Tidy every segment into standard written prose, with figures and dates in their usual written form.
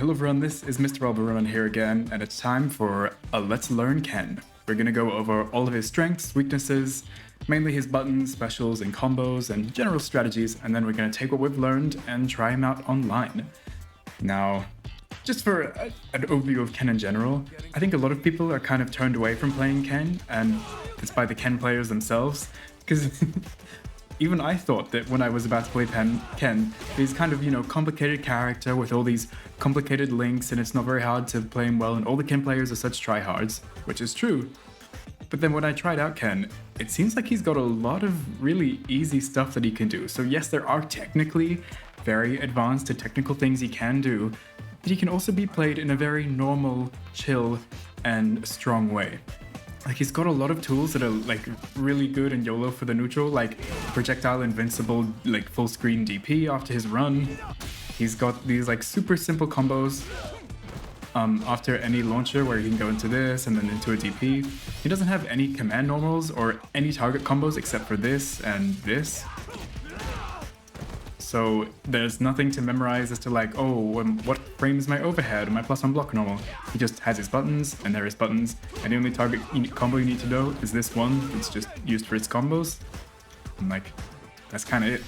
Hello everyone, this is Mr. Alberonen here again, and it's time for a Let's Learn Ken. We're gonna go over all of his strengths, weaknesses, mainly his buttons, specials, and combos, and general strategies, and then we're gonna take what we've learned and try him out online. Now, just for an overview of Ken in general, I think a lot of people are kind of turned away from playing Ken, and it's by the Ken players themselves, because even I thought that when I was about to play Ken, he's kind of, complicated character with all these complicated links, and it's not very hard to play him well, and all the Ken players are such tryhards, which is true. But then when I tried out Ken, it seems like he's got a lot of really easy stuff that he can do. So yes, there are technically very advanced and technical things he can do, but he can also be played in a very normal, chill, and strong way. Like, he's got a lot of tools that are, really good and YOLO for the neutral, like projectile invincible, full screen DP after his run. He's got these, super simple combos after any launcher where he can go into this and then into a DP. He doesn't have any command normals or any target combos except for this and this. So there's nothing to memorize as to what frame is my overhead or my +1 block normal. He just has his buttons, and there are his buttons, and the only target combo you need to know is this one. It's just used for its combos. And that's kind of it.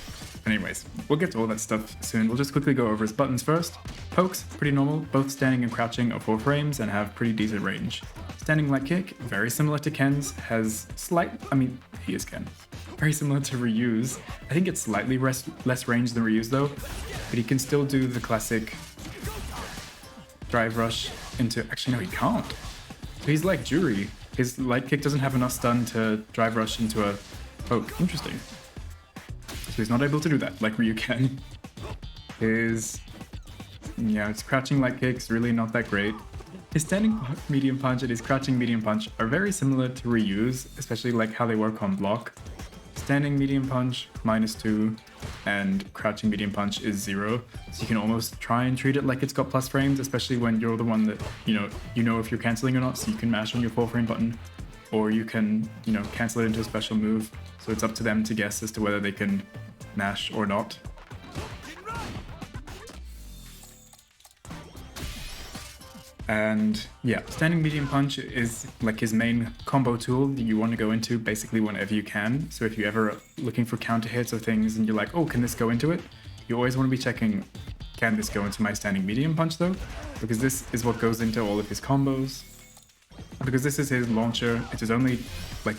Anyways, we'll get to all that stuff soon. We'll just quickly go over his buttons first. Pokes, pretty normal, both standing and crouching are 4 frames and have pretty decent range. Standing light kick, very similar to Ken's, has he is Ken. Very similar to Ryu's. I think it's slightly less range than Ryu's though, but he can still do the classic drive rush into, actually no he can't. So he's like Jury. His light kick doesn't have enough stun to drive rush into a poke. Interesting. So he's not able to do that like Ryu can. It's crouching light kicks, really not that great. His standing medium punch and his crouching medium punch are very similar to Ryu's, especially how they work on block. Standing medium punch, -2, and crouching medium punch is 0. So you can almost try and treat it like it's got plus frames, especially when you're the one that, you know if you're canceling or not, so you can mash on your 4 frame button, or you can, cancel it into a special move. So it's up to them to guess as to whether they can mash or not. And yeah, standing medium punch is his main combo tool that you want to go into basically whenever you can. So if you're ever looking for counter hits or things and you're like, oh, can this go into it? You always want to be checking, can this go into my standing medium punch though? Because this is what goes into all of his combos. Because this is his launcher, it's his only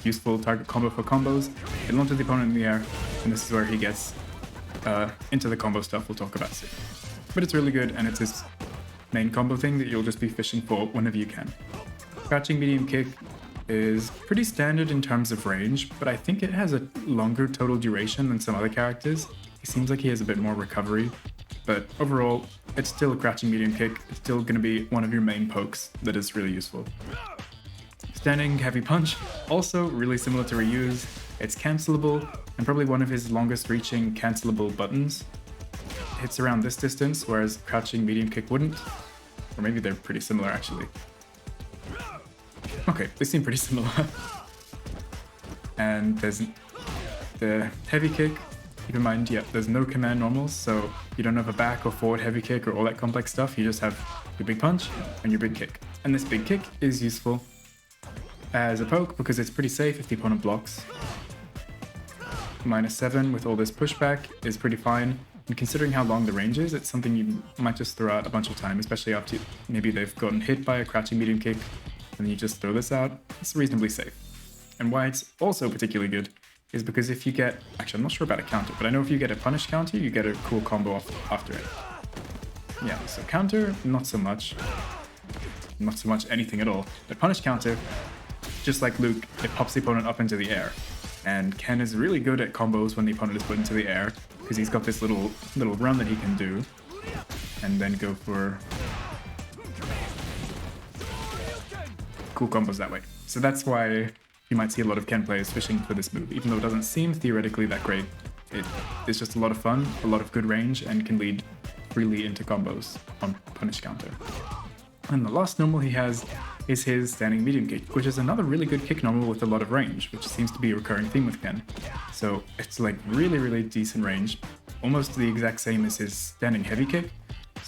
useful target combo for combos. It launches the opponent in the air, and this is where he gets into the combo stuff we'll talk about soon. But it's really good, and it's his main combo thing that you'll just be fishing for whenever you can. Crouching medium kick is pretty standard in terms of range, but I think it has a longer total duration than some other characters. He seems like he has a bit more recovery, but overall, it's still a crouching medium kick. It's still going to be one of your main pokes that is really useful. Standing heavy punch, also really similar to Ryu's. It's cancelable, and probably one of his longest reaching cancelable buttons. Hits around this distance, whereas crouching medium kick wouldn't. Or maybe they're pretty similar actually. Okay, they seem pretty similar. And there's the heavy kick. Keep in mind, there's no command normals, so you don't have a back or forward heavy kick or all that complex stuff. You just have your big punch and your big kick. And this big kick is useful as a poke because it's pretty safe if the opponent blocks. -7 with all this pushback is pretty fine. And considering how long the range is, it's something you might just throw out a bunch of time, especially after maybe they've gotten hit by a crouching medium kick, and you just throw this out. It's reasonably safe. And why it's also particularly good is because if you get, actually I'm not sure about a counter, but I know if you get a punish counter, you get a cool combo off after it. Yeah, so counter, not so much. Not so much anything at all. The punish counter, just like Luke, it pops the opponent up into the air. And Ken is really good at combos when the opponent is put into the air, because he's got this little run that he can do, and then go for cool combos that way. So that's why you might see a lot of Ken players fishing for this move, even though it doesn't seem theoretically that great. It's just a lot of fun, a lot of good range, and can lead freely into combos on punish counter. And the last normal he has is his standing medium kick, which is another really good kick normal with a lot of range, which seems to be a recurring theme with Ken. So it's really, really decent range, almost the exact same as his standing heavy kick.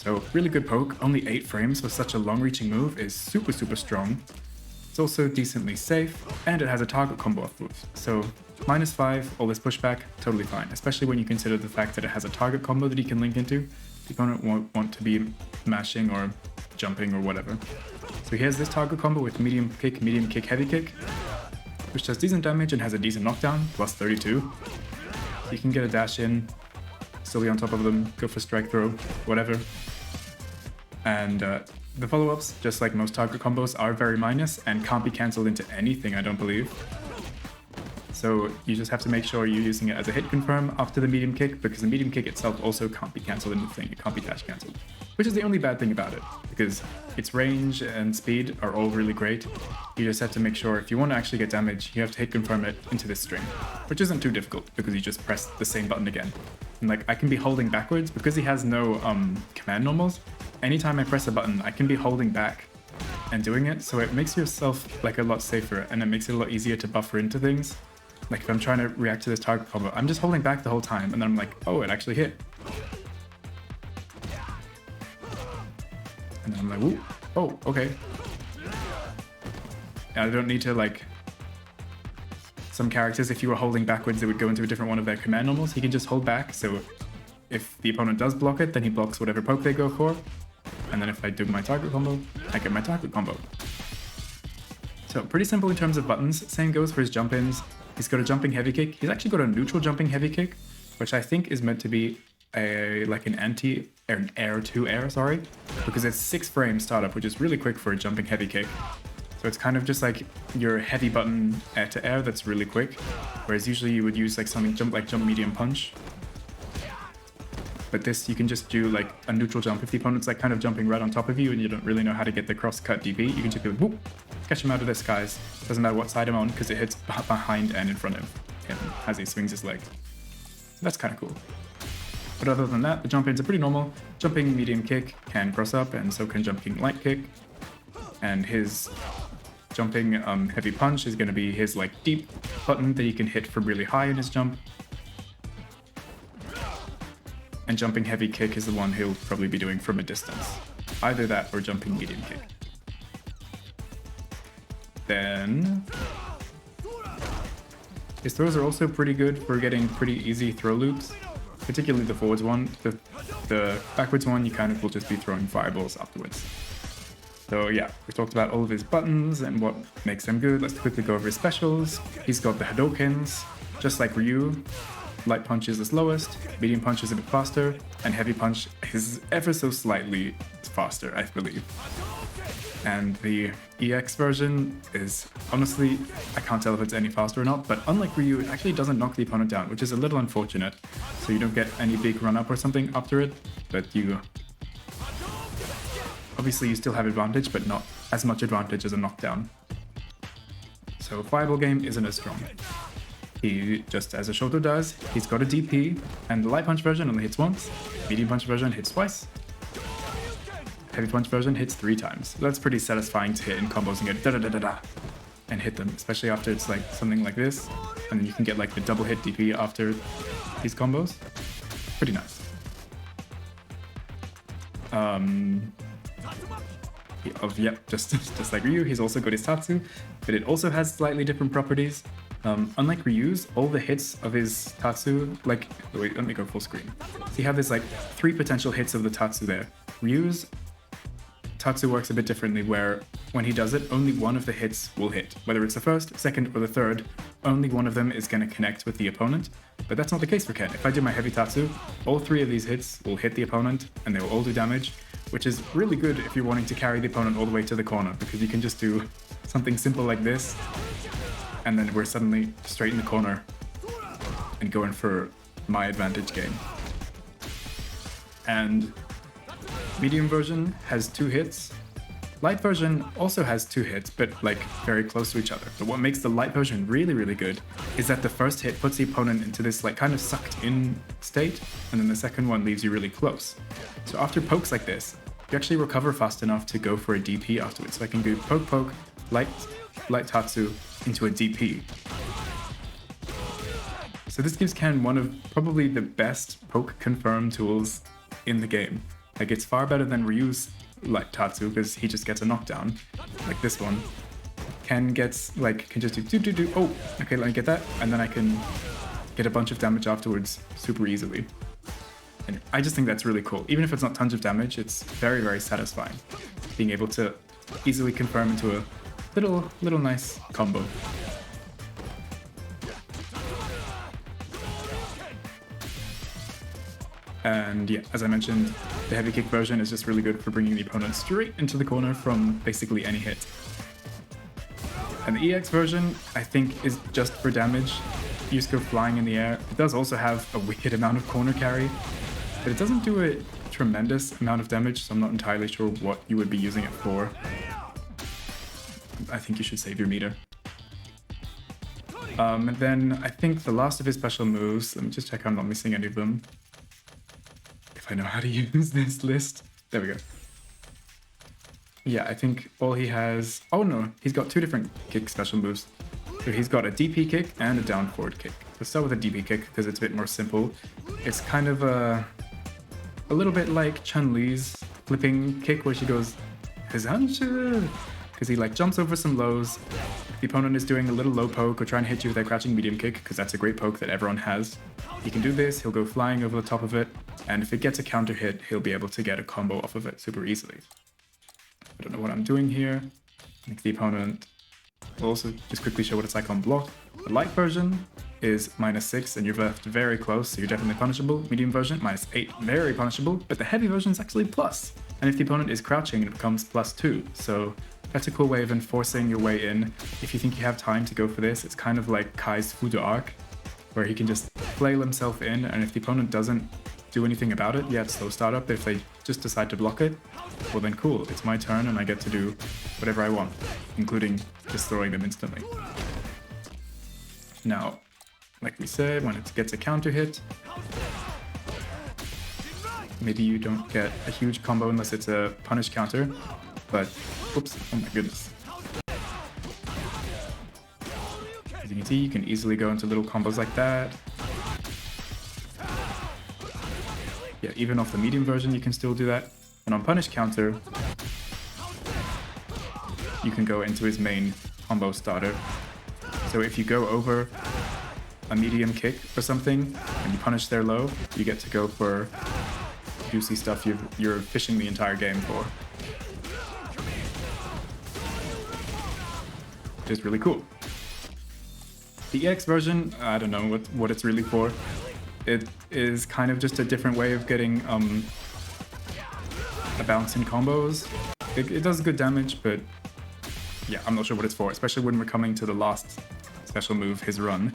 So really good poke, only 8 frames for such a long-reaching move is super strong. It's also decently safe, and it has a target combo off boost. So -5, all this pushback, totally fine, especially when you consider the fact that it has a target combo that he can link into. The opponent won't want to be mashing or jumping or whatever. So he has this target combo with medium kick, heavy kick, which does decent damage and has a decent knockdown, plus 32. So you can get a dash in, still be on top of them, go for strike throw, whatever. And the follow-ups, just like most target combos, are very minus and can't be cancelled into anything, I don't believe. So you just have to make sure you're using it as a hit confirm after the medium kick, because the medium kick itself also can't be cancelled into the thing, it can't be dash cancelled. Which is the only bad thing about it, because its range and speed are all really great. You just have to make sure if you want to actually get damage, you have to hit confirm it into this string, which isn't too difficult because you just press the same button again. And like I can be holding backwards because he has no command normals. Anytime I press a button, I can be holding back and doing it, so it makes yourself like a lot safer and it makes it a lot easier to buffer into things. Like if I'm trying to react to this target combo, I'm just holding back the whole time and then I'm like, oh, it actually hit. And then I'm like, ooh, oh, okay. I don't need to like... Some characters, if you were holding backwards, they would go into a different one of their command normals. He can just hold back, so if the opponent does block it, then he blocks whatever poke they go for. And then if I do my target combo, I get my target combo. So pretty simple in terms of buttons. Same goes for his jump-ins. He's got a jumping heavy kick. He's actually got a neutral jumping heavy kick, which I think is meant to be an air to air, sorry, because it's 6 frames startup, which is really quick for a jumping heavy kick. So it's kind of just like your heavy button air to air that's really quick, whereas usually you would use like something jump medium punch. But this, you can just do like a neutral jump. If the opponent's like kind of jumping right on top of you and you don't really know how to get the cross-cut DP, you can just be like, whoop, catch him out of the skies. Doesn't matter what side I'm on because it hits behind and in front of him as he swings his leg. So that's kind of cool. But other than that, the jump-ins are pretty normal. Jumping medium kick can cross up and so can jumping light kick. And his jumping heavy punch is going to be his like deep button that he can hit from really high in his jump. And jumping heavy kick is the one he'll probably be doing from a distance. Either that or jumping medium kick. Then his throws are also pretty good for getting pretty easy throw loops, particularly the forwards one. The backwards one, you kind of will just be throwing fireballs afterwards. So yeah, we talked about all of his buttons and what makes them good. Let's quickly go over his specials. He's got the Hadokens, just like Ryu. Light punch is the slowest, medium punch is a bit faster, and heavy punch is ever so slightly faster, I believe. And the EX version is, honestly, I can't tell if it's any faster or not, but unlike Ryu, it actually doesn't knock the opponent down, which is a little unfortunate. So you don't get any big run-up or something after it, but you... Obviously you still have advantage, but not as much advantage as a knockdown. So Fireball game isn't as strong. He, just as a Shoto does, he's got a DP, and the light punch version only hits once, medium punch version hits twice, heavy punch version hits 3 times. So that's pretty satisfying to hit in combos and get da-da-da-da-da and hit them, especially after it's like something like this, and then you can get like the double hit DP after these combos. Pretty nice. Yep, just like Ryu, he's also got his Tatsu, but it also has slightly different properties. Unlike Ryu's, all the hits of his Tatsu, like, wait, let me go full screen. So you have this like 3 potential hits of the Tatsu there. Ryu's Tatsu works a bit differently, where when he does it, only one of the hits will hit. Whether it's the first, second, or the third, only one of them is going to connect with the opponent. But that's not the case for Ken. If I do my heavy Tatsu, all 3 of these hits will hit the opponent, and they will all do damage, which is really good if you're wanting to carry the opponent all the way to the corner, because you can just do something simple like this, and then we're suddenly straight in the corner and going for my advantage game. And medium version has 2 hits. Light version also has 2 hits, but like very close to each other. But what makes the light version really, really good is that the first hit puts the opponent into this like kind of sucked in state, and then the second one leaves you really close. So after pokes like this, you actually recover fast enough to go for a DP afterwards. So I can do poke poke, light Tatsu into a DP. So this gives Ken one of probably the best poke confirm tools in the game. Like, it's far better than Ryu's like Tatsu, because he just gets a knockdown, like this one. Ken gets, like, can just do. Oh, okay, let me get that, and then I can get a bunch of damage afterwards super easily. And I just think that's really cool. Even if it's not tons of damage, it's very, very satisfying. Being able to easily confirm into a little nice combo. And yeah, as I mentioned, the heavy kick version is just really good for bringing the opponent straight into the corner from basically any hit. And the EX version, I think, is just for damage. You just go flying in the air. It does also have a wicked amount of corner carry, but it doesn't do a tremendous amount of damage, so I'm not entirely sure what you would be using it for. I think you should save your meter. And then I think the last of his special moves, let me just check I'm not missing any of them. If I know how to use this list. There we go. Yeah, I think all he has... Oh no, he's got two different kick special moves. So he's got a DP kick and a down forward kick. Let's start with a DP kick because it's a bit more simple. It's kind of a little bit like Chun-Li's flipping kick where she goes Hazansha, because he like jumps over some lows. The opponent is doing a little low poke or trying to hit you with a crouching medium kick, because that's a great poke that everyone has. He can do this, he'll go flying over the top of it, and if it gets a counter hit, he'll be able to get a combo off of it super easily. I don't know what I'm doing here. I think the opponent will also just quickly show what it's like on block. The light version is -6 and you're left very close, so you're definitely punishable. Medium version, -8, very punishable, but the heavy version is actually plus. And if the opponent is crouching, it becomes +2. So that's a cool way of enforcing your way in. If you think you have time to go for this, it's kind of like Kai's Fudo arc, where he can just flail himself in, and if the opponent doesn't do anything about it, yeah, it's slow startup. If they just decide to block it, well then cool, it's my turn and I get to do whatever I want, including just throwing them instantly. Now, like we said, when it gets a counter hit, maybe you don't get a huge combo unless it's a punish counter, but, oops, oh my goodness. As you can see, you can easily go into little combos like that. Yeah, even off the medium version, you can still do that. And on punish counter, you can go into his main combo starter. So if you go over a medium kick or something, and you punish their low, you get to go for juicy stuff you're fishing the entire game for. Which is really cool. The EX version, I don't know what it's really for. It is kind of just a different way of getting a bounce in combos. It does good damage, but yeah, I'm not sure what it's for, especially when we're coming to the last special move, his run.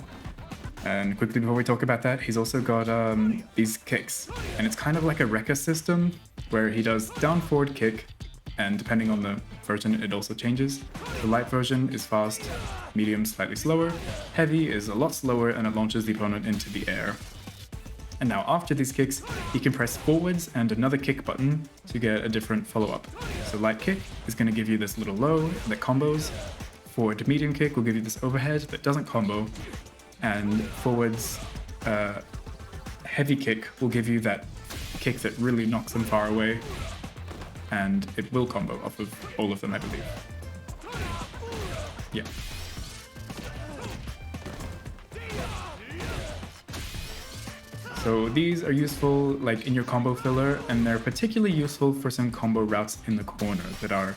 And quickly before we talk about that, he's also got these kicks. And it's kind of like a Rekka system, where he does down forward kick, and depending on the version, it also changes. The light version is fast, medium slightly slower, heavy is a lot slower, and it launches the opponent into the air. And now after these kicks, you can press forwards and another kick button to get a different follow-up. So light kick is going to give you this little low that combos. Forward medium kick will give you this overhead that doesn't combo. And forwards heavy kick will give you that kick that really knocks them far away. And it will combo off of all of them, I believe. Yeah. So these are useful like in your combo filler, and they're particularly useful for some combo routes in the corner that are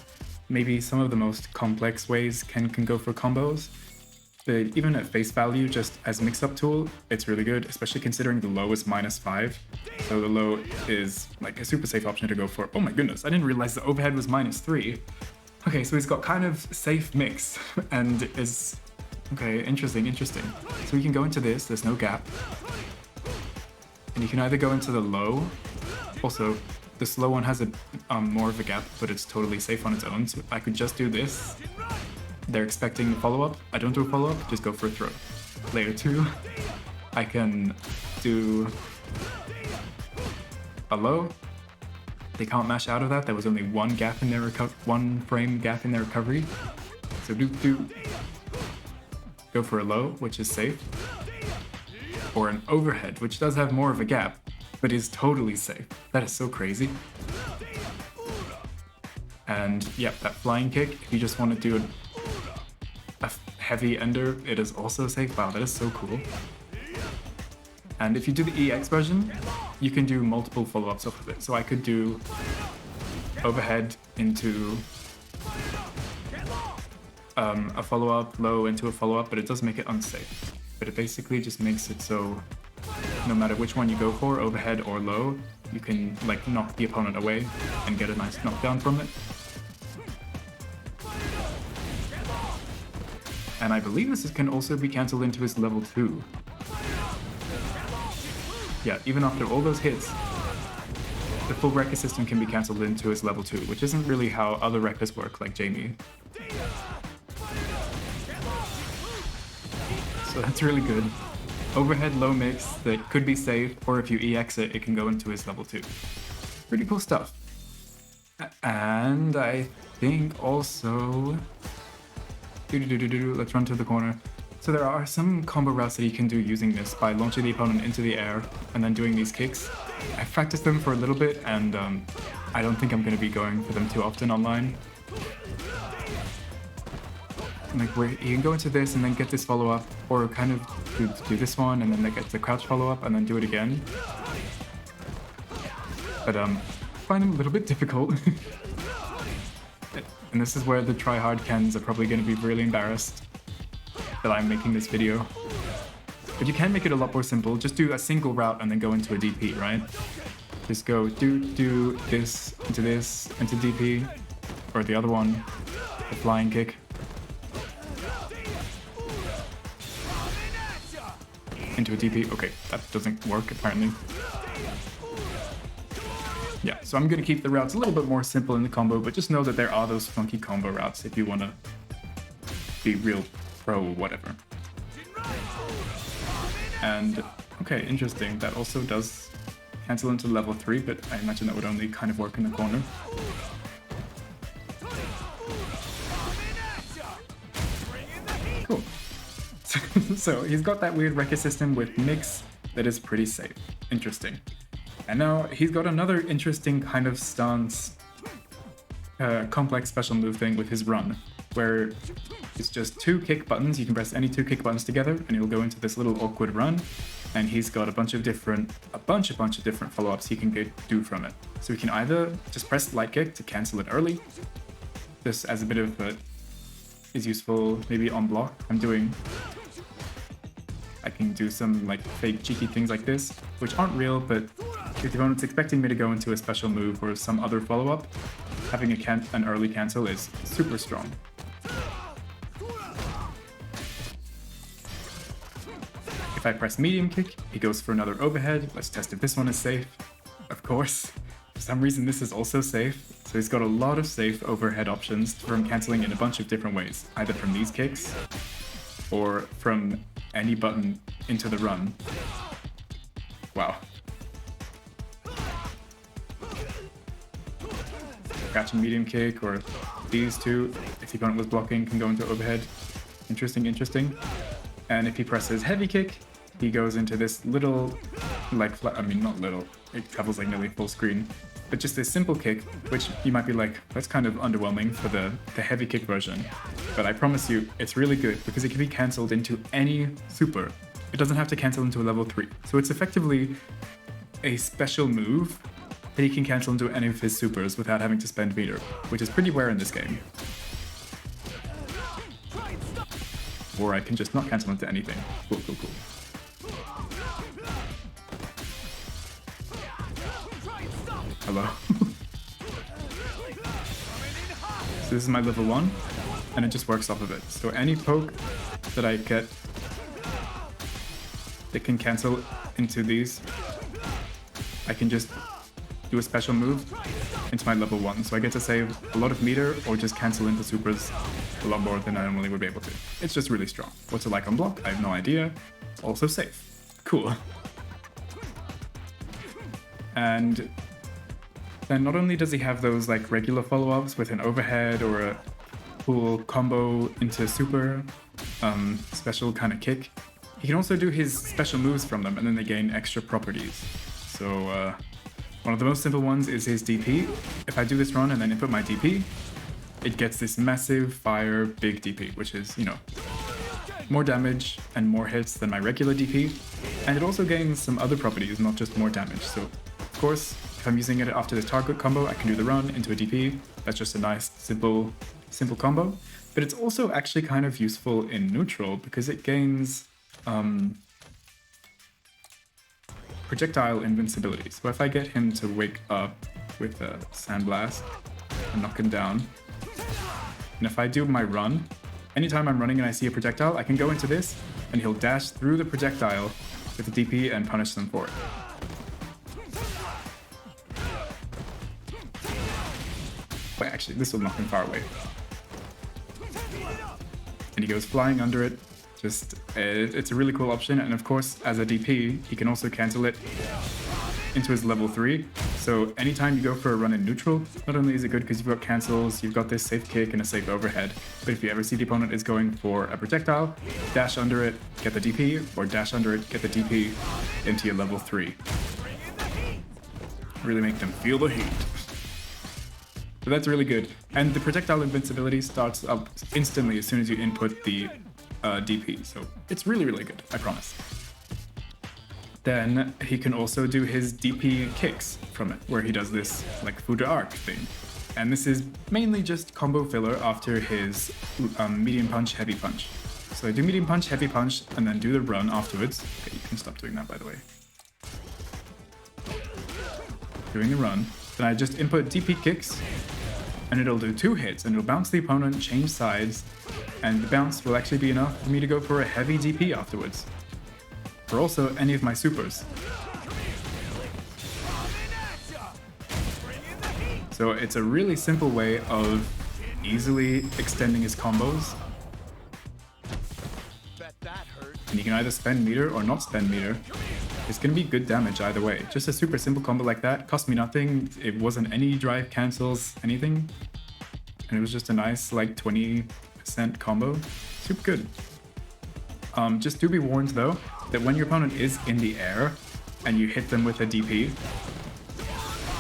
maybe some of the most complex ways Ken can go for combos. But even at face value, just as mix-up tool, it's really good, especially considering the low is -5. So the low is like a super safe option to go for. Oh my goodness, I didn't realize the overhead was -3. Okay, so he's got kind of safe mix and is... Okay, interesting. So you can go into this, there's no gap. And you can either go into the low. Also, the slow one has a more of a gap, but it's totally safe on its own. So I could just do this. They're expecting follow-up. I don't do a follow-up, just go for a throw. Layer 2, I can do a low. They can't mash out of that. There was only one frame gap in their recovery. So go for a low, which is safe. Or an overhead, which does have more of a gap, but is totally safe. That is so crazy. And yeah, that flying kick, if you just want to do a heavy ender, it is also safe. Wow, that is so cool. And if you do the EX version, you can do multiple follow-ups off of it. So I could do overhead into a follow-up, low into a follow-up, but it does make it unsafe. But it basically just makes it so no matter which one you go for, overhead or low, you can like knock the opponent away and get a nice knockdown from it. And I believe this can also be cancelled into his level 2. Yeah, even after all those hits, the full Rekka system can be cancelled into his level 2, which isn't really how other Rekkas work, like Jamie. So that's really good. Overhead low mix that could be safe, or if you EX it, it can go into his level 2. Pretty cool stuff. And I think also... Let's run to the corner. So there are some combo routes that you can do using this by launching the opponent into the air and then doing these kicks. I've practiced them for a little bit and I don't think I'm going to be going for them too often online. Like where you can go into this and then get this follow-up, or kind of do this one and then get the crouch follow-up and then do it again. But I find them a little bit difficult. And this is where the try-hard Kens are probably going to be really embarrassed that I'm making this video. But you can make it a lot more simple. Just do a single route and then go into a DP, right? Just go do this, into DP, or the other one, the flying kick. Into a DP. Okay, that doesn't work apparently. Yeah, so I'm going to keep the routes a little bit more simple in the combo, but just know that there are those funky combo routes if you want to be real pro whatever. And, okay, interesting. That also does cancel into level 3, but I imagine that would only kind of work in the corner. Cool. So he's got that weird Rekka system with mix that is pretty safe. Interesting. And now he's got another interesting kind of stance, complex special move thing with his run, where it's just 2 kick buttons. You can press any 2 kick buttons together and he'll go into this little awkward run, and he's got a bunch of different follow-ups he can do from it. So he can either just press light kick to cancel it early, just as a bit of is useful maybe on block. I can do some like fake cheeky things like this, which aren't real, but if the opponent's expecting me to go into a special move or some other follow-up, having an early cancel is super strong. If I press medium kick, he goes for another overhead. Let's test if this one is safe. Of course. For some reason this is also safe. So he's got a lot of safe overhead options from canceling in a bunch of different ways, either from these kicks or from any button into the run. Wow. Catching medium kick, or these two, if the opponent was blocking, can go into overhead. Interesting, interesting. And if he presses heavy kick, he goes into this little, like, not little, it travels like nearly full screen, but just this simple kick, which you might be like, that's kind of underwhelming for the heavy kick version. But I promise you, it's really good because it can be cancelled into any super. It doesn't have to cancel into a level 3. So it's effectively a special move that he can cancel into any of his supers without having to spend meter, which is pretty rare in this game. Or I can just not cancel into anything. Cool, cool, cool. Hello. So this is my level 1, and it just works off of it. So any poke that I get, it can cancel into these. I can just do a special move into my level 1. So I get to save a lot of meter or just cancel into supers a lot more than I normally would be able to. It's just really strong. What's it like on block? I have no idea. Also safe. Cool. And then not only does he have those like regular follow-ups with an overhead or a cool combo into super, special kind of kick, he can also do his special moves from them and then they gain extra properties. So one of the most simple ones is his DP. If I do this run and then input my DP, it gets this massive fire big DP, which is, you know, more damage and more hits than my regular DP. And it also gains some other properties, not just more damage. So of course, if I'm using it after this target combo, I can do the run into a DP. That's just a nice, simple combo. But it's also actually kind of useful in neutral because it gains projectile invincibility. So if I get him to wake up with a Sandblast and knock him down, and if I do my run, anytime I'm running and I see a projectile, I can go into this and he'll dash through the projectile with the DP and punish them for it. Wait, actually, this will knock him far away. And he goes flying under it. Just, it's a really cool option. And of course, as a DP, he can also cancel it into his level 3. So anytime you go for a run in neutral, not only is it good because you've got cancels, you've got this safe kick and a safe overhead, but if you ever see the opponent is going for a projectile, dash under it, get the DP, or dash under it, get the DP into your level 3. Really make them feel the heat. So that's really good. And the projectile invincibility starts up instantly as soon as you input the DP. So it's really, really good, I promise. Then he can also do his DP kicks from it, where he does this like Fuda arc thing. And this is mainly just combo filler after his medium punch, heavy punch. So I do medium punch, heavy punch, and then do the run afterwards. Okay, you can stop doing that, by the way. Doing the run. Then I just input DP kicks, and it'll do 2 hits, and it'll bounce the opponent, change sides, and the bounce will actually be enough for me to go for a heavy DP afterwards. For also any of my supers. So it's a really simple way of easily extending his combos. And you can either spend meter or not spend meter. It's going to be good damage either way. Just a super simple combo like that cost me nothing. It wasn't any drive cancels, anything. And it was just a nice like 20% combo. Super good. Just do be warned though, that when your opponent is in the air and you hit them with a DP,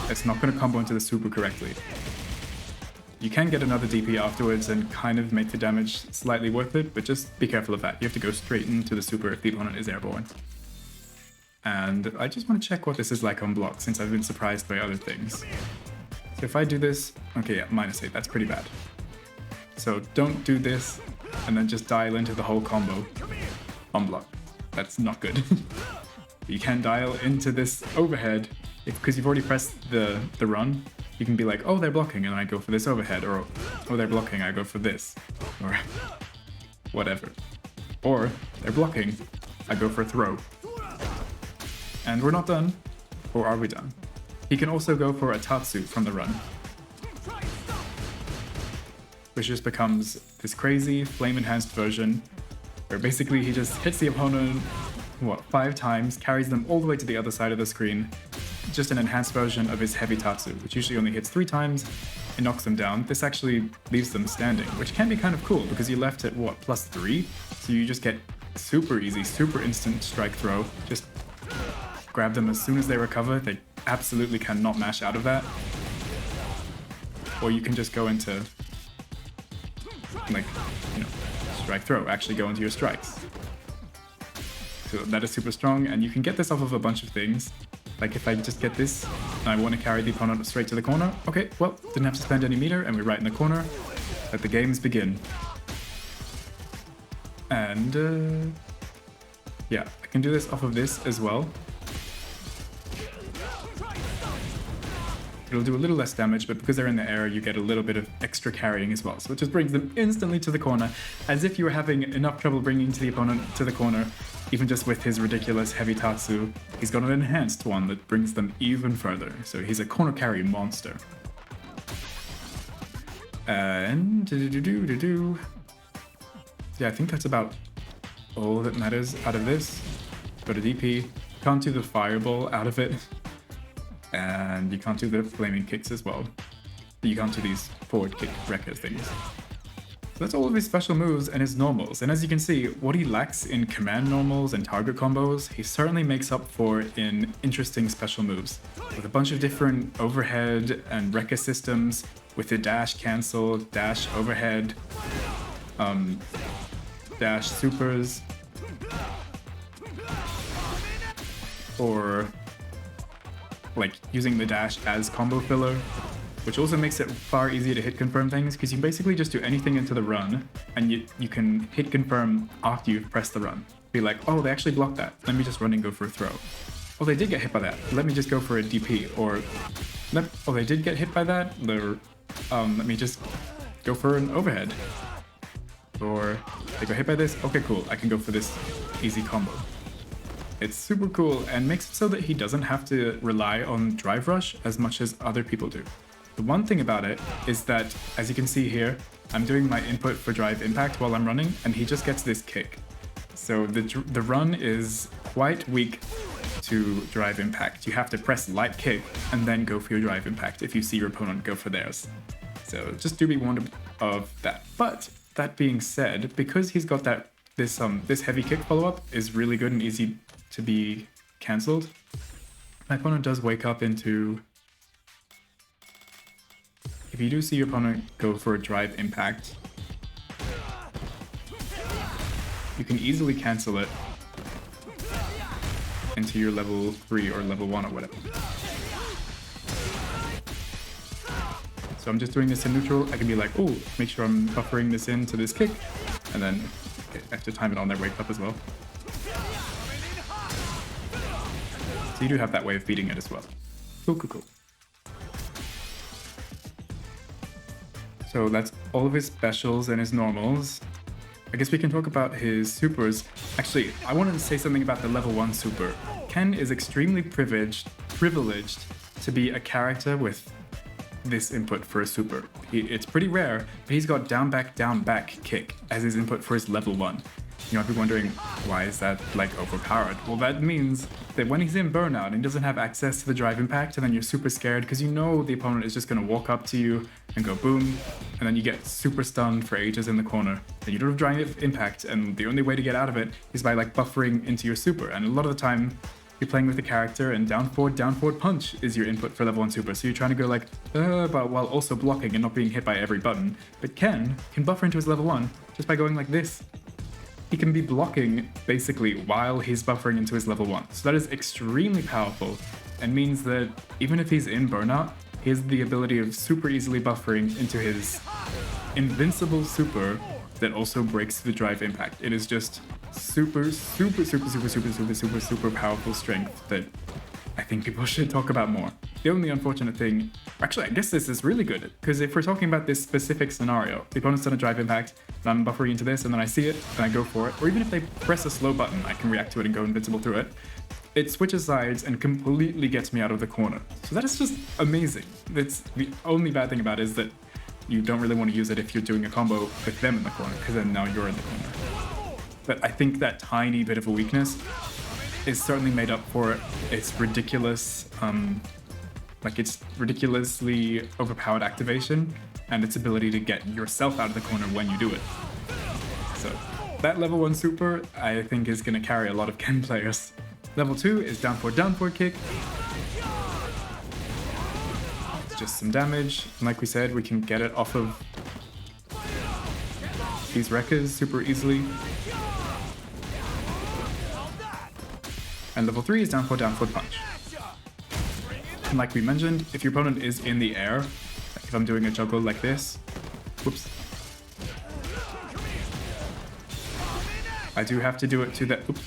it's not going to combo into the super correctly. You can get another DP afterwards and kind of make the damage slightly worth it, but just be careful of that. You have to go straight into the super if the opponent is airborne. And I just want to check what this is like on block, since I've been surprised by other things. So if I do this, okay, yeah, -8, that's pretty bad. So don't do this, and then just dial into the whole combo on block. That's not good. You can dial into this overhead, because you've already pressed the run. You can be like, oh, they're blocking, and I go for this overhead, or oh, they're blocking, I go for this, or whatever. Or they're blocking, I go for a throw. And we're not done. Or are we done? He can also go for a Tatsu from the run, which just becomes this crazy flame-enhanced version, where basically he just hits the opponent, 5 times, carries them all the way to the other side of the screen. Just an enhanced version of his heavy Tatsu, which usually only hits 3 times and knocks them down. This actually leaves them standing, which can be kind of cool, because you left at, +3? So you just get super easy, super instant strike throw. Just grab them as soon as they recover. They absolutely cannot mash out of that. Or you can just go into, like, you know, strike throw, actually go into your strikes. So that is super strong, and you can get this off of a bunch of things. Like if I just get this, and I want to carry the opponent straight to the corner, okay, well, didn't have to spend any meter, and we're right in the corner. Let the games begin. And, yeah, I can do this off of this as well. It'll do a little less damage, but because they're in the air, you get a little bit of extra carrying as well. So it just brings them instantly to the corner, as if you were having enough trouble bringing the opponent to the corner, even just with his ridiculous heavy Tatsu. He's got an enhanced one that brings them even further. So he's a corner carry monster. And yeah, I think that's about all that matters out of this. Got a DP, can't do the fireball out of it. And you can't do the flaming kicks as well. You can't do these forward kick wrecker things. That's all of his special moves and his normals, and as you can see, what he lacks in command normals and target combos, he certainly makes up for in interesting special moves. With a bunch of different overhead and Rekka systems, with the dash cancel, dash overhead, dash supers, or like using the dash as combo filler, which also makes it far easier to hit confirm things because you can basically just do anything into the run and you can hit confirm after you've pressed the run. Be like, oh, they actually blocked that. Let me just run and go for a throw. Oh, they did get hit by that. Let me just go for a DP. Or, oh, they did get hit by that. Let me just go for an overhead. Or they got hit by this. Okay, cool. I can go for this easy combo. It's super cool and makes it so that he doesn't have to rely on drive rush as much as other people do. The one thing about it is that, as you can see here, I'm doing my input for drive impact while I'm running, and he just gets this kick. So the run is quite weak to drive impact. You have to press light kick and then go for your drive impact if you see your opponent go for theirs. So just do be warned of that. But that being said, because he's got that this heavy kick follow-up is really good and easy to be cancelled, my opponent does wake up into... If you do see your opponent go for a drive impact, you can easily cancel it into your level 3 or level 1 or whatever. So I'm just doing this in neutral. I can be like, oh, make sure I'm buffering this into this kick, and then I have to time it on their wake up as well. So you do have that way of beating it as well. Cool, cool, cool. So that's all of his specials and his normals. I guess we can talk about his supers. Actually, I wanted to say something about the level 1 super. Ken is extremely privileged to be a character with this input for a super. It's pretty rare, but he's got down back kick as his input for his level 1. You might be wondering, why is that like overpowered? Well, that means that when he's in burnout and he doesn't have access to the drive impact, and then you're super scared because you know the opponent is just going to walk up to you and go boom, and then you get super stunned for ages in the corner, and you don't have drive impact, and the only way to get out of it is by like buffering into your super. And a lot of the time you're playing with the character and down forward punch is your input for level 1 super, so you're trying to go like but while also blocking and not being hit by every button. But Ken can buffer into his level 1 just by going like this. He can be blocking basically while he's buffering into his level 1. So that is extremely powerful and means that even if he's in burnout, he has the ability of super easily buffering into his invincible super that also breaks the drive impact. It is just super powerful strength that I think people should talk about more. The only unfortunate thing, actually I guess this is really good, because if we're talking about this specific scenario, the opponent's done a drive impact, and I'm buffering into this, and then I see it, and I go for it, or even if they press a slow button, I can react to it and go invincible through it. It switches sides and completely gets me out of the corner. So that is just amazing. That's the only bad thing about it is that you don't really want to use it if you're doing a combo with them in the corner, because then now you're in the corner. But I think that tiny bit of a weakness is certainly made up for its ridiculous, its ridiculously overpowered activation and its ability to get yourself out of the corner when you do it. So that level 1 super, I think, is going to carry a lot of Ken players. Level 2 is down forward kick. It's just some damage. And like we said, we can get it off of these Rekkas super easily. And level 3 is down forward punch. And like we mentioned, if your opponent is in the air, like if I'm doing a juggle like this, whoops, I do have to do it to the, oops.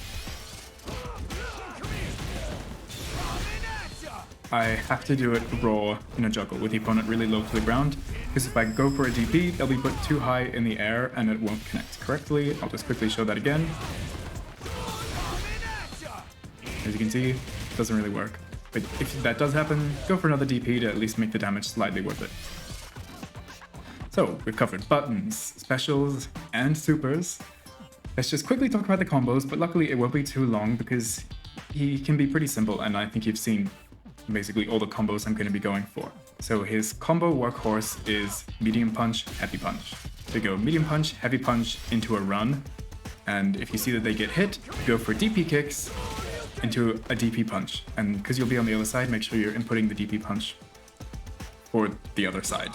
I have to do it raw in a juggle with the opponent really low to the ground, because if I go for a DP, they'll be put too high in the air and it won't connect correctly. I'll just quickly show that again. As you can see, it doesn't really work. But if that does happen, go for another DP to at least make the damage slightly worth it. So, we've covered buttons, specials, and supers. Let's just quickly talk about the combos, but luckily it won't be too long because he can be pretty simple, and I think you've seen basically all the combos I'm going to be going for. So his combo workhorse is medium punch, heavy punch. So you go medium punch, heavy punch into a run, and if you see that they get hit, go for DP kicks into a DP punch. And because you'll be on the other side, make sure you're inputting the DP punch for the other side.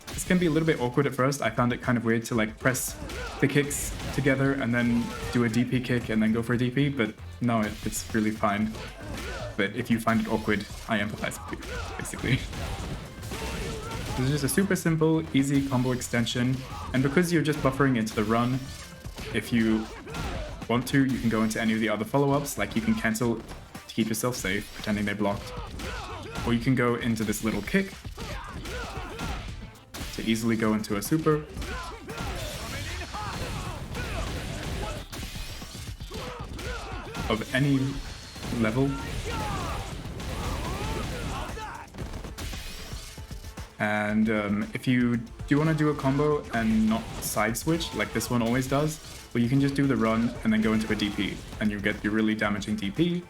This can be a little bit awkward at first. I found it kind of weird to like press the kicks together and then do a DP kick and then go for a DP, but no, it's really fine. But if you find it awkward, I empathize with you, basically. This is just a super simple, easy combo extension, and because you're just buffering into the run, if you want to, you can go into any of the other follow-ups, like you can cancel to keep yourself safe, pretending they're blocked. Or you can go into this little kick to easily go into a super. Of any level. And if you do want to do a combo and not side switch, like this one always does, well, you can just do the run and then go into a DP, and you get your really damaging DP.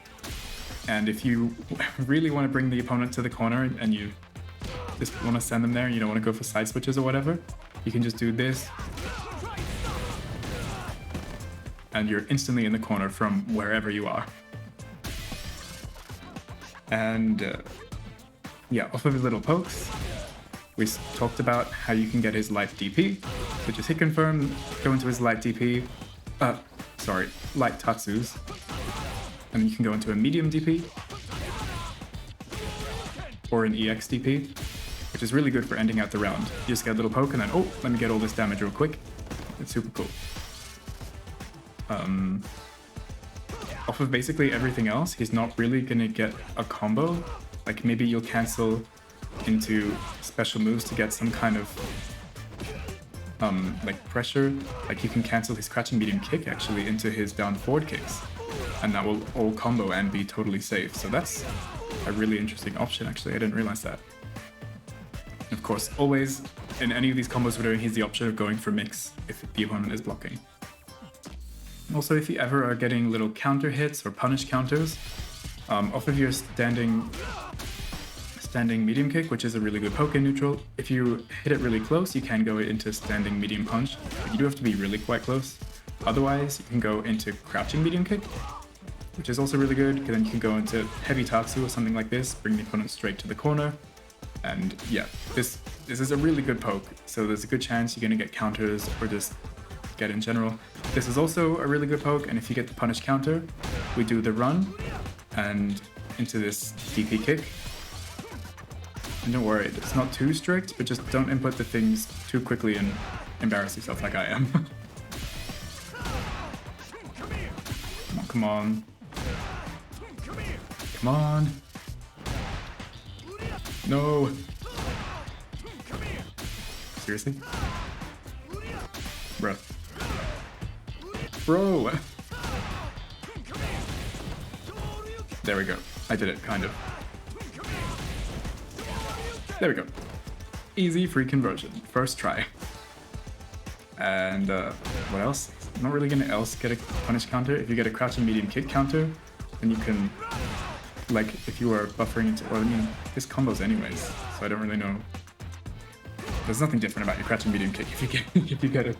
And if you really want to bring the opponent to the corner and you just want to send them there, you don't want to go for side switches or whatever, you can just do this. And you're instantly in the corner from wherever you are. And yeah, off of his little pokes, we talked about how you can get his light DP. So just hit confirm, go into his light DP, light Tatsus. And you can go into a medium DP or an EX DP, which is really good for ending out the round. You just get a little poke and then, oh, let me get all this damage real quick. It's super cool. Off of basically everything else, he's not really gonna get a combo. Like maybe you'll cancel into special moves to get some kind of like pressure. Like you can cancel his crouching medium kick actually into his down forward kicks, and that will all combo and be totally safe. So that's a really interesting option actually. I didn't realize that. And of course, always in any of these combos we're doing, he's the option of going for mix if the opponent is blocking. Also, if you ever are getting little counter hits or punish counters off of your standing medium kick, which is a really good poke in neutral, if you hit it really close, you can go into standing medium punch, but you do have to be really quite close. Otherwise, you can go into crouching medium kick, which is also really good, because then you can go into heavy Tatsu or something like this, bring the opponent straight to the corner. And yeah, this is a really good poke, so there's a good chance you're going to get counters or just get in general. This is also a really good poke, and if you get the punish counter, we do the run and into this DP kick. And don't worry, it's not too strict, but just don't input the things too quickly and embarrass yourself like I am. Come on. Come on. No. Seriously? Bro. Bro! There we go. I did it, kind of. There we go. Easy free conversion. First try. And what else? Not really gonna else get a punish counter. If you get a crouching medium kick counter, then you can, like, if you are buffering into, well, I mean, this combos anyways, so I don't really know. There's nothing different about your crouching medium kick if you get a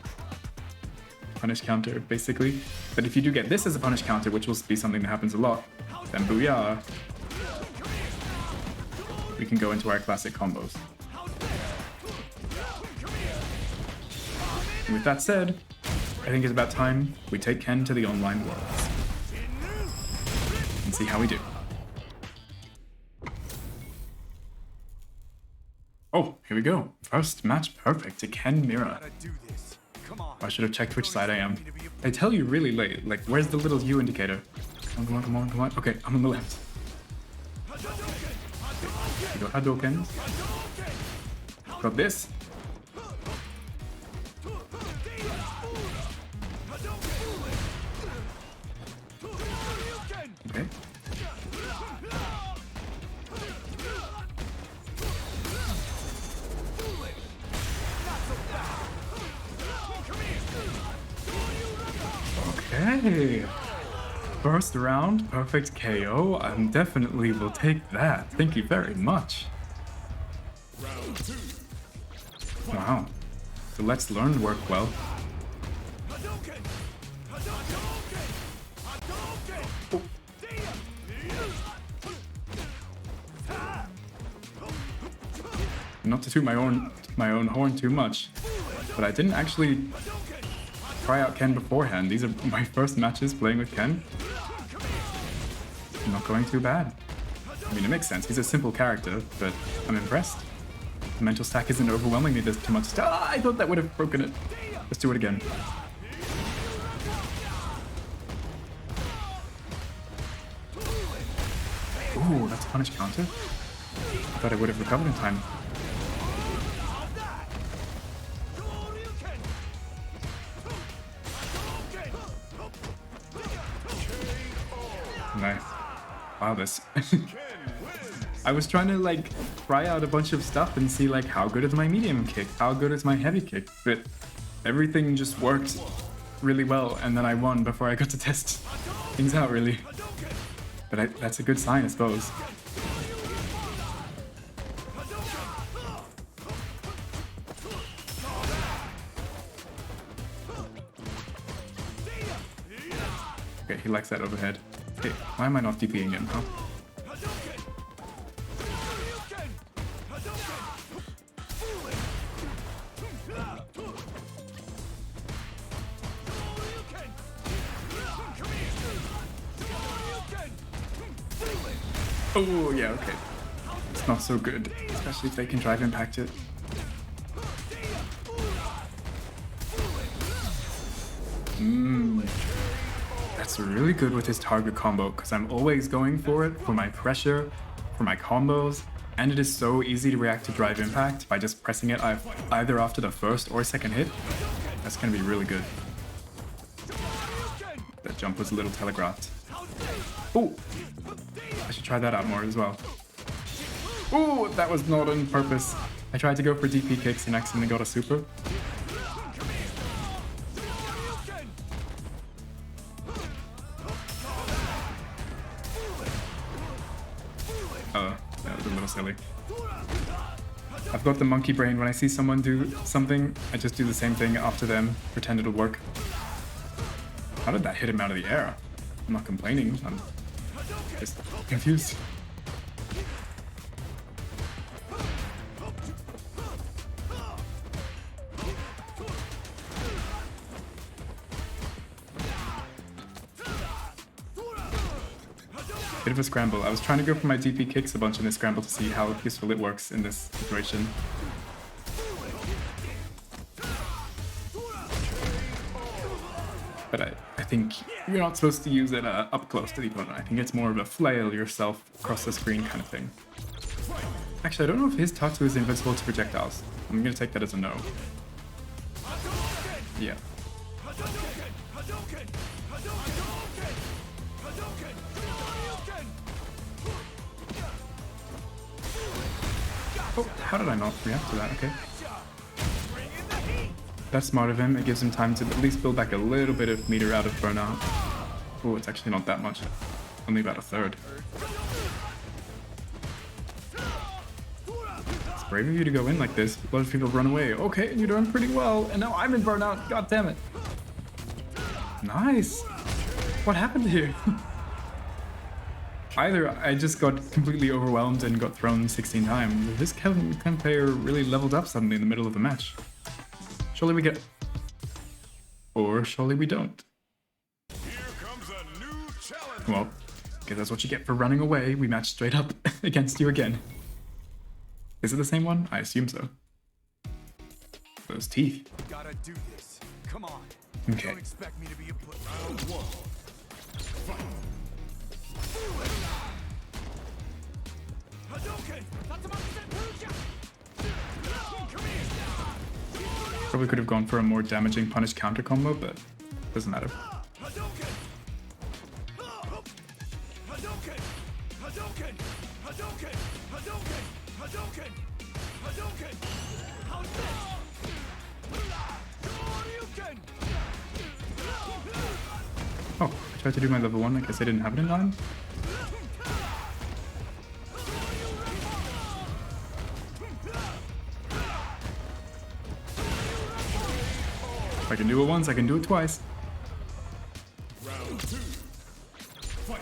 punish counter, basically. But if you do get this as a punish counter, which will be something that happens a lot, then booyah! We can go into our classic combos. And with that said, I think it's about time we take Ken to the online worlds and see how we do. Oh, here we go. First match perfect to Ken Mira. I should have checked which side I am. I tell you really late. Like, where's the little U indicator? Come on, come on, come on. Okay, I'm on the left. Okay, got Hadouken. Got this. Okay. Okay. First round, perfect KO. I definitely will take that. Thank you very much. Wow. the Let's Learn work well. Oh. Not to toot my own horn too much, but I didn't actually try out Ken beforehand. These are my first matches playing with Ken. Not going too bad. I mean, it makes sense. He's a simple character, but I'm impressed. The mental stack isn't overwhelming me. There's too much stuff. Ah, I thought that would have broken it. Let's do it again. Ooh, that's a punish counter. I thought I would have recovered in time. Nice. Wow, this. I was trying to like try out a bunch of stuff and see like how good is my medium kick, how good is my heavy kick, but everything just worked really well, and then I won before I got to test things out really. But that's a good sign, I suppose. Okay, he likes that overhead. Okay, why am I not DPing him, huh? Oh, yeah, okay. It's not so good, especially if they can drive impact it. That's really good with his target combo, because I'm always going for it, for my pressure, for my combos, and it is so easy to react to drive impact by just pressing it either after the first or second hit. That's going to be really good. That jump was a little telegraphed. Oh! I should try that out more as well. Oh, that was not on purpose. I tried to go for DP kicks and accidentally got a super. That was a little silly. I've got the monkey brain. When I see someone do something, I just do the same thing after them, pretend it'll work. How did that hit him out of the air? I'm not complaining, I'm just confused. Bit of a scramble. I was trying to go for my DP kicks a bunch in this scramble to see how useful it works in this situation. But I think you're not supposed to use it up close to the opponent. I think it's more of a flail yourself across the screen kind of thing. Actually, I don't know if his Tatsu is invincible to projectiles. I'm gonna take that as a no. Yeah. Oh, how did I not react to that? Okay. That's smart of him. It gives him time to at least build back a little bit of meter out of burnout. Oh, it's actually not that much. Only about a third. It's brave of you to go in like this. A lot of people run away. Okay, you're doing pretty well. And now I'm in burnout. God damn it. Nice. What happened here? Either I just got completely overwhelmed and got thrown 16 times. This Ken player really leveled up suddenly in the middle of the match. Surely we get... Or surely we don't. Here comes a new challenge. Well, guess that's what you get for running away. We match straight up against you again. Is it the same one? I assume so. Those teeth. Gotta do this. Come on. Okay. Don't expect me to be a put round one. Fight. Probably could have gone for a more damaging punish counter combo, but doesn't matter. Oh, I tried to do my level 1, I guess I didn't have it in time. If I can do it once, I can do it twice. Round 2. Fight.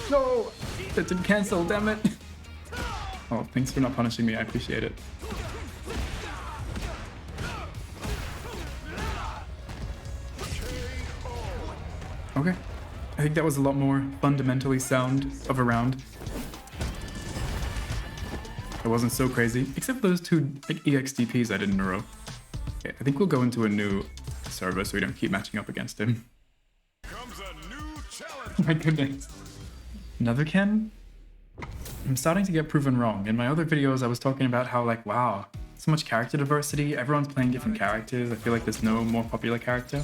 No! That didn't cancel, damn it! Oh, thanks for not punishing me, I appreciate it. Okay. I think that was a lot more fundamentally sound of a round. It wasn't so crazy, except for those two like EXDPs I did in a row. Okay, I think we'll go into a new server so we don't keep matching up against him. Comes a new challenge. My goodness. Another Ken? I'm starting to get proven wrong. In my other videos I was talking about how like, wow, so much character diversity, everyone's playing different characters, I feel like there's no more popular character.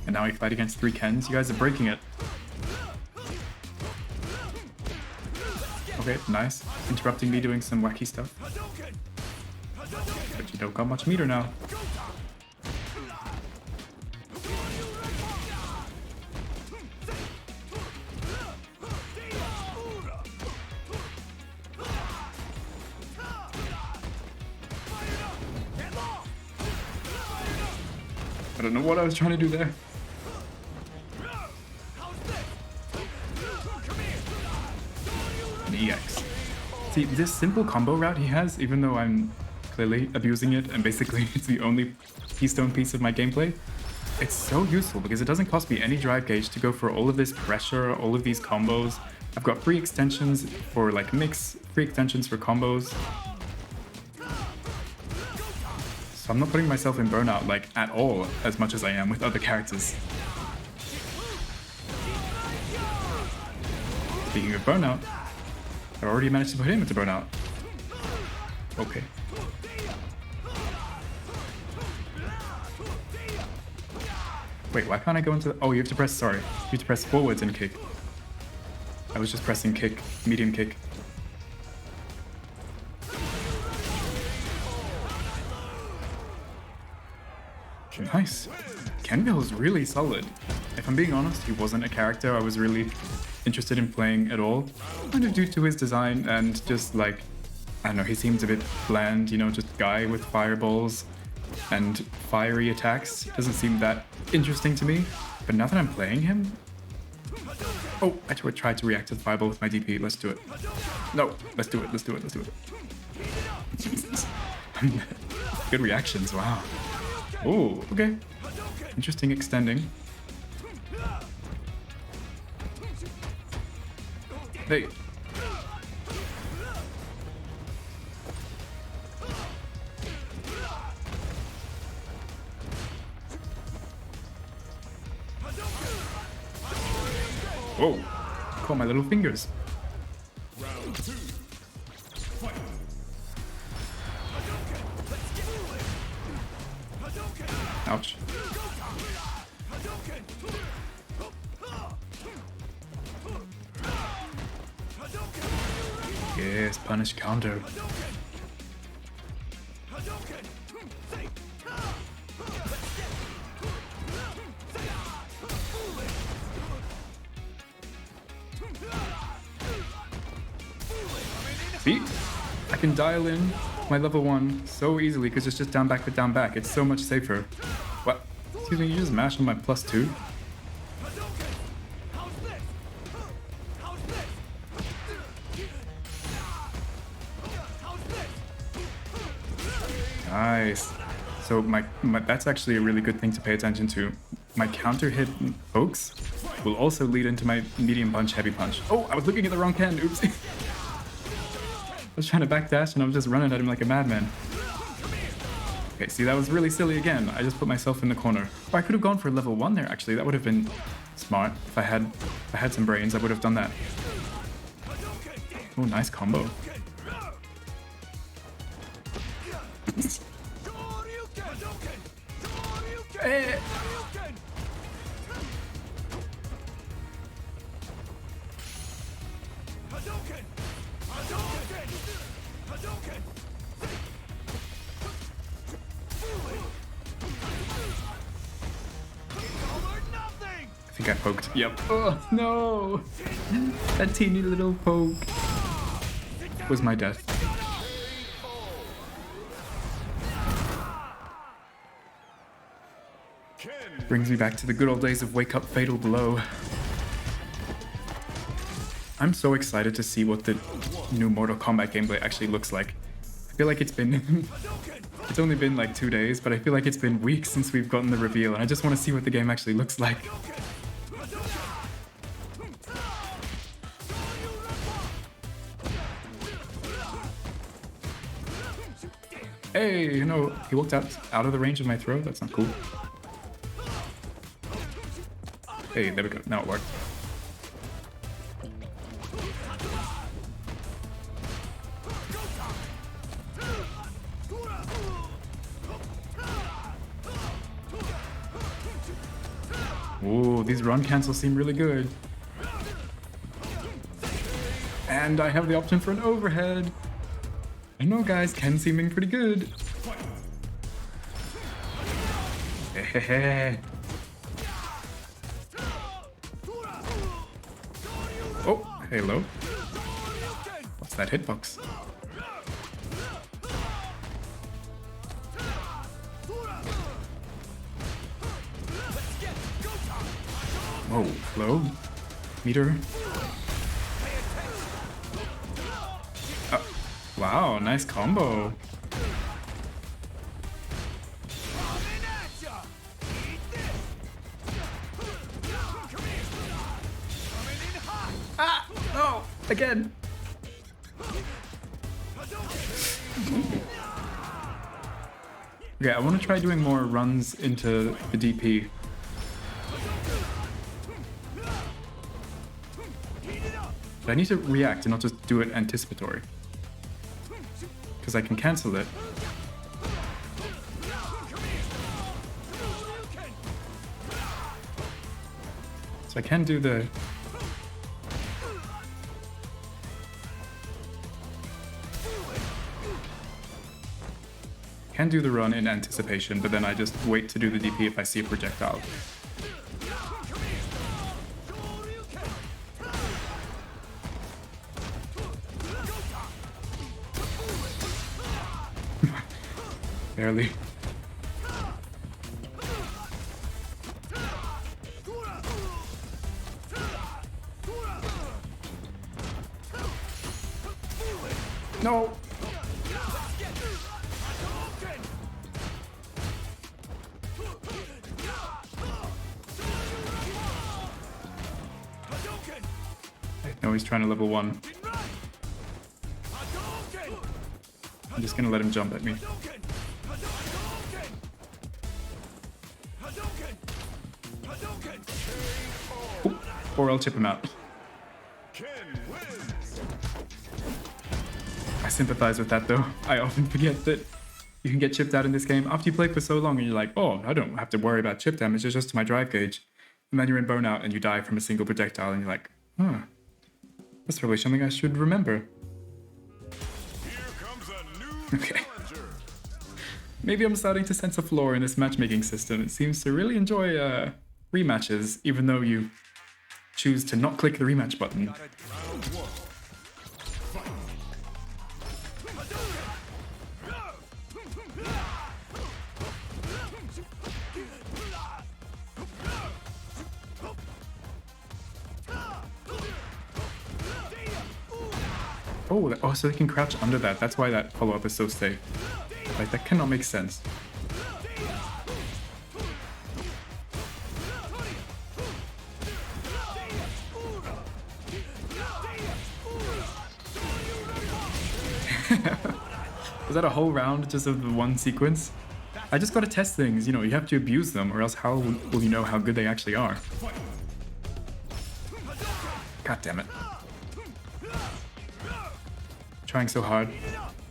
And now we fight against 3 Kens, you guys are breaking it. Okay, nice. Interrupting me doing some wacky stuff. But you don't got much meter now. I don't know what I was trying to do there. An EX. See, this simple combo route he has, even though I'm clearly abusing it and basically it's the only keystone piece of my gameplay, it's so useful because it doesn't cost me any drive gauge to go for all of this pressure, all of these combos. I've got free extensions for like mix, free extensions for combos. So I'm not putting myself in burnout like at all as much as I am with other characters. Speaking of burnout, I already managed to put him into burnout. Okay. Wait, why can't I go into the... Oh, you have to press... Sorry. You have to press forwards and kick. I was just pressing kick. Medium kick. Nice. Kenville is really solid. If I'm being honest, he wasn't a character I was really interested in playing at all. Kind of due to his design and just like, I don't know, he seems a bit bland, you know, just guy with fireballs and fiery attacks. Doesn't seem that interesting to me. But now that I'm playing him... Oh, I tried to react to the fireball with my DP. Let's do it. No, let's do it, let's do it, let's do it. Good reactions, wow. Oh, okay. Interesting extending. Hey. Whoa. Caught my little fingers. Round 2. Fight. Ouch. Yes, punish counter. See? I can dial in my level 1 so easily because it's just down back with down back. It's so much safer. What? Excuse me, you just mashed on my +2? Nice. So that's actually a really good thing to pay attention to. My counter hit pokes will also lead into my medium punch, heavy punch. Oh, I was looking at the wrong can. Oops. I was trying to backdash and I was just running at him like a madman. Okay, see, that was really silly again. I just put myself in the corner. Oh, I could have gone for level 1 there, actually. That would have been smart. If I had some brains, I would have done that. Oh, nice combo. Hey. think I poked. Yep. Oh, no! That teeny little poke was my death. Brings me back to the good old days of Wake Up Fatal Blow. I'm so excited to see what the new Mortal Kombat gameplay actually looks like. I feel like it's been... it's only been like 2 days, but I feel like it's been weeks since we've gotten the reveal, and I just want to see what the game actually looks like. Hey, no, he walked out of the range of my throw? That's not cool. Hey, there we go. Now it worked. Ooh, these run cancels seem really good. And I have the option for an overhead. I know, guys, Ken's seeming pretty good. Heheheh. Oh, hello. What's that hitbox? Oh, hello? Meter? Wow, nice combo. Ah! No! Again! Okay, I want to try doing more runs into the DP. But I need to react and not just do it anticipatory. Because I can cancel it. So I can do the... can do the run in anticipation, but then I just wait to do the DP if I see a projectile. Barely. No! No, he's trying to level 1. I'm just gonna let him jump at me. Ooh, or I'll chip him out. I sympathize with that though. I often forget that you can get chipped out in this game after you play for so long and you're like, oh, I don't have to worry about chip damage, it's just my drive gauge. And then you're in burnout and you die from a single projectile and you're like, huh, that's probably something I should remember. Okay. Maybe I'm starting to sense a flaw in this matchmaking system. It seems to really enjoy rematches, even though you choose to not click the rematch button. Oh, so they can crouch under that. That's why that follow-up is so safe. Like, that cannot make sense. Was that a whole round just of the one sequence? I just gotta test things, you know, you have to abuse them, or else how will you know how good they actually are? God damn it. Trying so hard,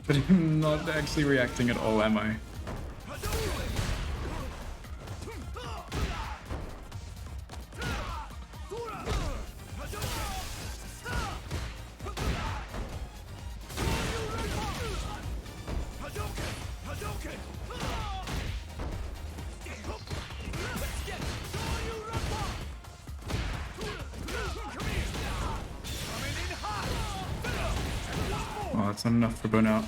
but I'm not actually reacting at all, am I? That's not enough for burnout.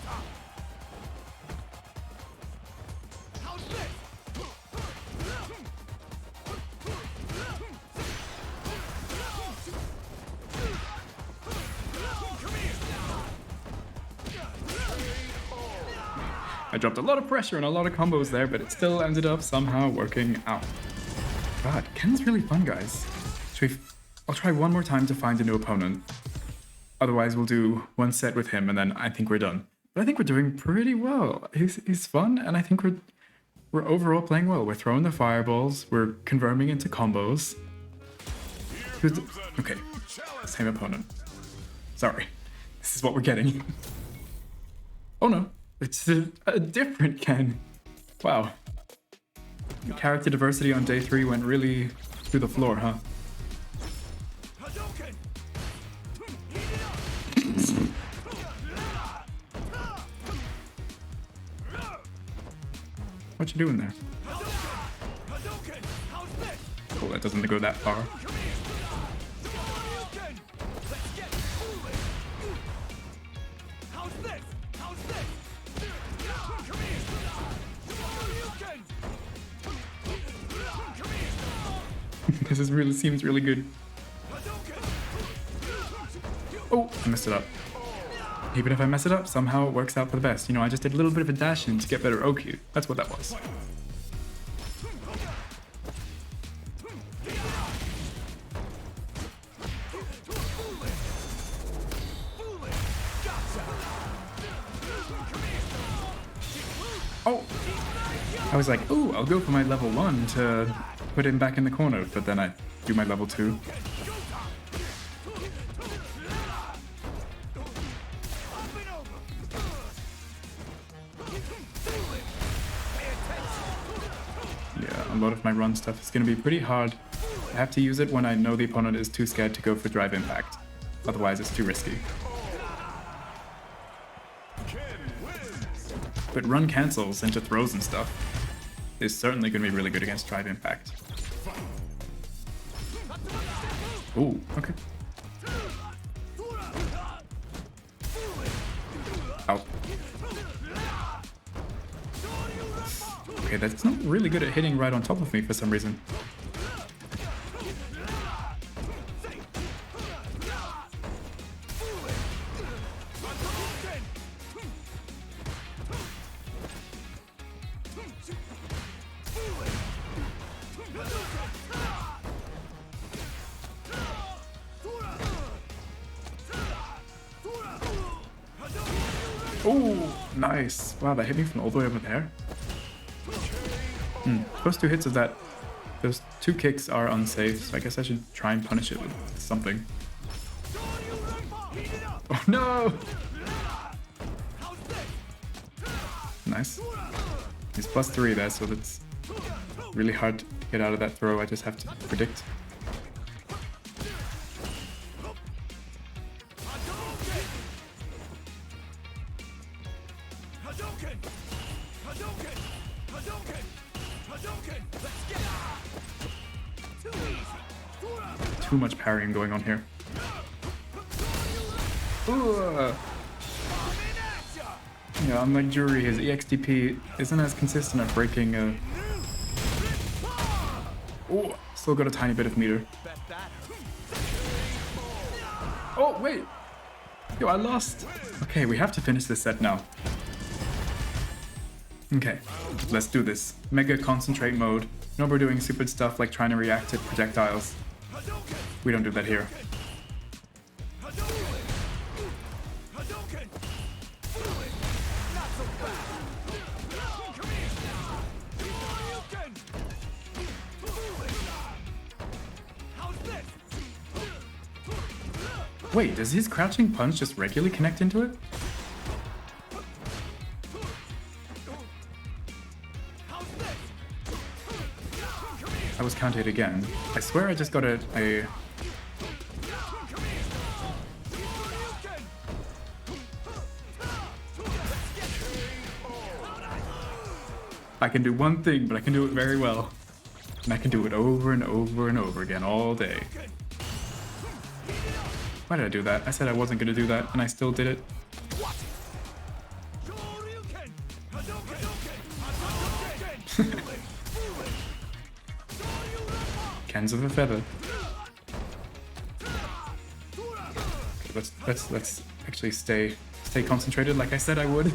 I dropped a lot of pressure and a lot of combos there, but it still ended up somehow working out. God, Ken's really fun, guys. I'll try one more time to find a new opponent. Otherwise, we'll do one set with him, and then I think we're done. But I think we're doing pretty well. He's fun, and I think we're overall playing well. We're throwing the fireballs. We're converting into combos. Okay, same opponent. Sorry. This is what we're getting. Oh no, it's a different Ken. Wow. Character diversity on day 3 went really through the floor, huh? What you doing there? Oh, that doesn't go that far. Seems really good. Oh, I messed it up. Even if I mess it up, somehow it works out for the best. You know, I just did a little bit of a dash in to get better OQ. That's what that was. Oh! I was like, ooh, I'll go for my level 1 to put him back in the corner, but then I do my level 2. Yeah, a lot of my run stuff is going to be pretty hard. I have to use it when I know the opponent is too scared to go for drive impact. Otherwise, it's too risky. But run cancels into throws and stuff is certainly going to be really good against drive impact. Ooh, okay. Ow. Okay, that's not really good at hitting right on top of me for some reason. Oh, nice. Wow, that hit me from all the way over there. First 2 hits of that, those 2 kicks are unsafe, so I guess I should try and punish it with something. Oh no! Nice. He's +3 there, so that's really hard to get out of that throw. I just have to predict. Too much parrying going on here. Ooh. Yeah, unlike Jury, his EXDP isn't as consistent at breaking a... Oh, still got a tiny bit of meter. Oh, wait! Yo, I lost! Okay, we have to finish this set now. Okay, let's do this. Mega concentrate mode. No, we're doing stupid stuff like trying to react to projectiles. We don't do that here. Wait, does his crouching punch just regularly connect into it? I was counted again. I swear I just got a... I can do one thing, but I can do it very well. And I can do it over and over and over again all day. Why did I do that? I said I wasn't going to do that, and I still did it. Cans of a feather. Let's actually stay concentrated like I said I would.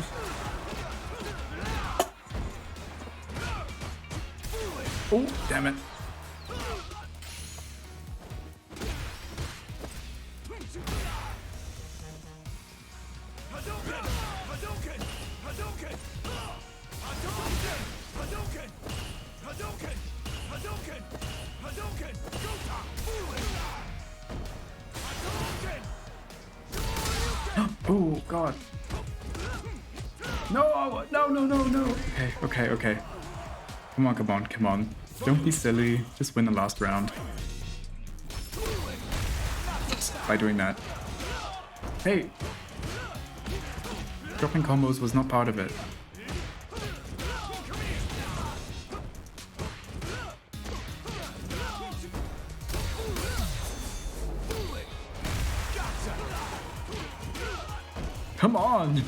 Oh, damn it. Oh god. No, no, no, no, no. Okay, okay, okay. Come on, come on, come on. Don't be silly. Just win the last round. By doing that. Hey! Dropping combos was not part of it. Come on!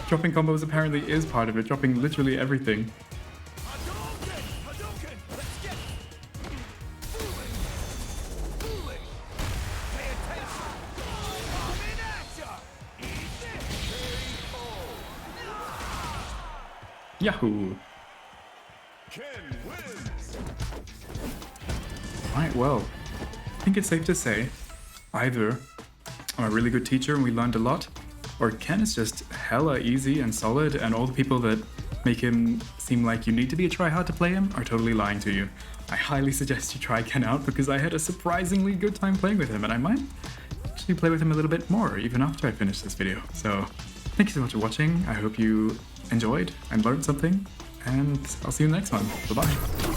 Dropping combos apparently is part of it, dropping literally everything. Yahoo! Right, well, I think it's safe to say either I'm a really good teacher and we learned a lot, or Ken is just hella easy and solid, and all the people that make him seem like you need to be a tryhard to play him are totally lying to you. I highly suggest you try Ken out because I had a surprisingly good time playing with him, and I might actually play with him a little bit more even after I finish this video. So thank you so much for watching. I hope you enjoyed and learned something, and I'll see you in the next one. Bye-bye.